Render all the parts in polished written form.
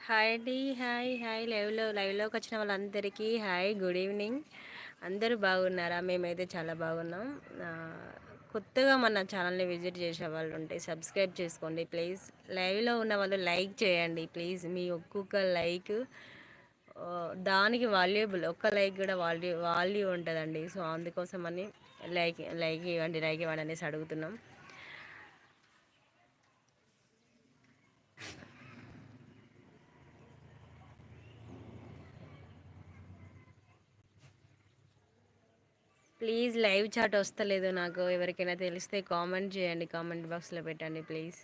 Hi అండి. Hi hi లైవ్లోకి వచ్చిన వాళ్ళందరికీ హాయ్, గుడ్ ఈవినింగ్. అందరూ బాగున్నారా? మేమైతే చాలా బాగున్నాం. ఆ, కొత్తగా మన ఛానల్ని విజిట్ చేసే వాళ్ళు ఉంటే సబ్స్క్రైబ్ చేసుకోండి ప్లీజ్. లైవ్లో ఉన్న వాళ్ళు లైక్ చేయండి ప్లీజ్. మీ ఒక్కొక్క లైక్ దానికి వాల్యుబుల్, ఒక్క లైక్ కూడా వాల్యూ ఉంటుందండి. సో అందుకోసమని లైక్ ఇవ్వండి అనేసి అడుగుతున్నాం. ప్లీజ్ లైవ్ చాట్ వస్తలేదు నాకు. ఎవరికైనా తెలిస్తే కామెంట్ చేయండి, కామెంట్ బాక్స్లో పెట్టండి ప్లీజ్.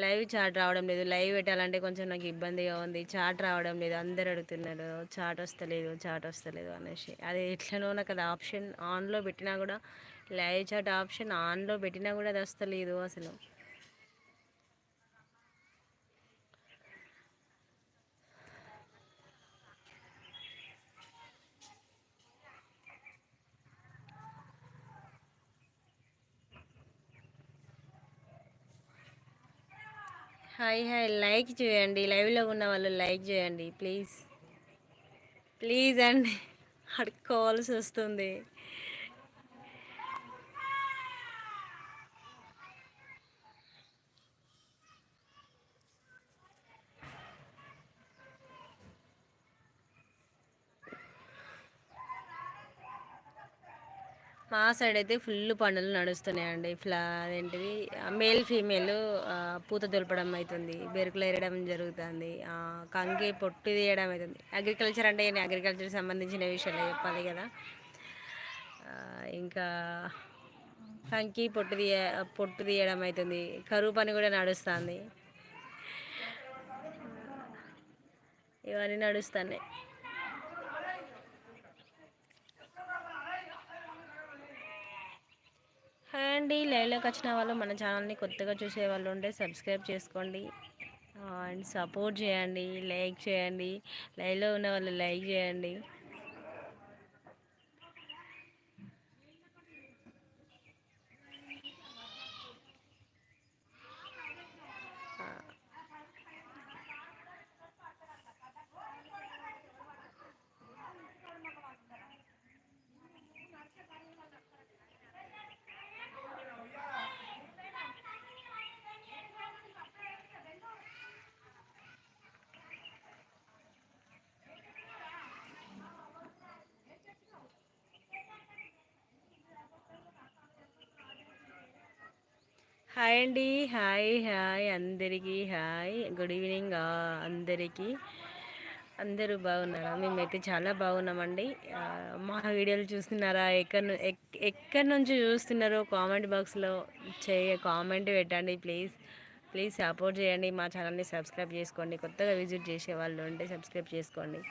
లైవ్ చాట్ రావడం లేదు. లైవ్ పెట్టాలంటే కొంచెం నాకు ఇబ్బందిగా ఉంది. చాట్ రావడం లేదు. అందరు అడుగుతున్నారు చాట్ వస్తలేదు అనేసి. అది ఎట్లనో నాకు అది ఆప్షన్ ఆన్లో పెట్టినా కూడా, లైవ్ చాట్ ఆప్షన్ ఆన్లో పెట్టినా కూడా అది వస్తలేదు అసలు. హాయ్ హాయ్, లైక్ చేయండి. లైవ్లో ఉన్న వాళ్ళు లైక్ చేయండి ప్లీజ్. ప్లీజ్ అండి, అడుక్కోవాల్సి వస్తుంది. మా సైడ్ అయితే ఫుల్ పనులు నడుస్తున్నాయండి. అదేంటిది, మేల్ ఫీమేల్ పూత దులపడం అవుతుంది, బెరుకులు ఏరడం జరుగుతుంది, కంకి పొట్టు తీయడం అవుతుంది. అగ్రికల్చర్ అంటే అగ్రికల్చర్ సంబంధించిన విషయాలు చెప్పాలి కదా. ఇంకా కంకి పొట్టు తీయడం అవుతుంది. కరువు పని కూడా నడుస్తుంది. ఇవన్నీ నడుస్తున్నాయి. హాయ్ అండి, లైవ్లోకి వచ్చిన వాళ్ళు మన ఛానల్ని కొత్తగా చూసే వాళ్ళు ఉంటే సబ్స్క్రైబ్ చేసుకోండి అండ్ సపోర్ట్ చేయండి, లైక్ చేయండి. లైవ్లో ఉన్న వాళ్ళు లైక్ చేయండి. హాయ్ అండి, హాయ్ హాయ్ అందరికీ హాయ్, గుడ్ ఈవినింగ్ అందరికీ. అందరూ బాగున్నారా? మేమైతే చాలా బాగున్నామండి. మా వీడియోలు చూస్తున్నారా? ఎక్కడి నుంచి చూస్తున్నారో కామెంట్ బాక్స్లో కామెంట్ పెట్టండి ప్లీజ్. ప్లీజ్ సపోర్ట్ చేయండి. మా ఛానల్ని సబ్స్క్రైబ్ చేసుకోండి. కొత్తగా విజిట్ చేసే వాళ్ళు ఉంటే సబ్స్క్రైబ్ చేసుకోండి.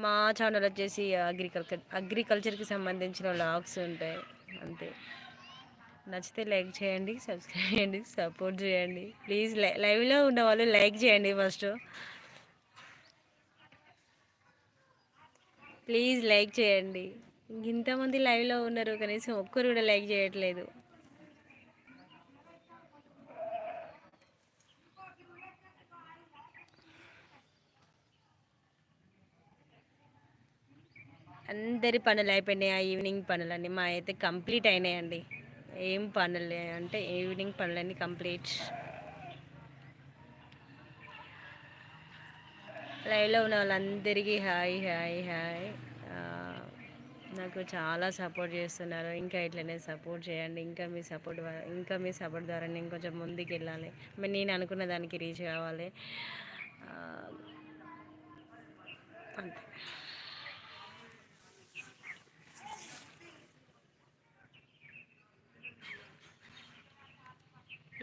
మా ఛానల్ వచ్చేసి అగ్రికల్చర్కి సంబంధించిన వ్లాగ్స్ ఉంటాయి అంతే. నచ్చితే లైక్ చేయండి, సబ్స్క్రైబ్ చేయండి, సపోర్ట్ చేయండి ప్లీజ్. లైవ్లో ఉన్న వాళ్ళు లైక్ చేయండి ఫస్ట్. ప్లీజ్ లైక్ చేయండి. ఇంతమంది లైవ్లో ఉన్నారు, కనీసం ఒక్కరు కూడా లైక్ చేయట్లేదు. అందరి పనులు అయిపోయినాయి. ఆ ఈవినింగ్ పనులన్నీ మా అయితే కంప్లీట్ అయినాయండి. ఏం పనులు అంటే ఈవినింగ్ పనులన్నీ కంప్లీట్. లైవ్లో ఉన్న వాళ్ళందరికీ హాయ్ హాయ్ హాయ్. ఆ, నాకు చాలా సపోర్ట్ చేస్తున్నారు. ఇంకా ఇట్లనే సపోర్ట్ చేయండి. ఇంకా మీ సపోర్ట్ ద్వారా నేను కొంచెం ముందుకు వెళ్ళాలి. నేను అనుకున్న దానికి రీచ్ కావాలి. ఆ, అంతే.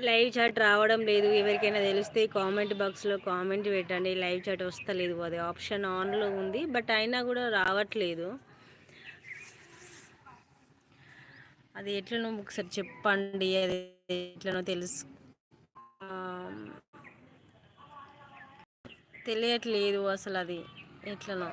లైవ్ చాట్ రావడం లేదు. ఎవరికైనా తెలిస్తే కామెంట్ బాక్స్లో కామెంట్ పెట్టండి. లైవ్ చాట్ వస్తలేదు. అది ఆప్షన్ ఆన్లో ఉంది, బట్ అయినా కూడా రావట్లేదు. అది ఎట్లనో ఒకసారి చెప్పండి. అది ఎట్లనో ఆ, తెలియట్లేదు అసలు అది ఎట్లనో.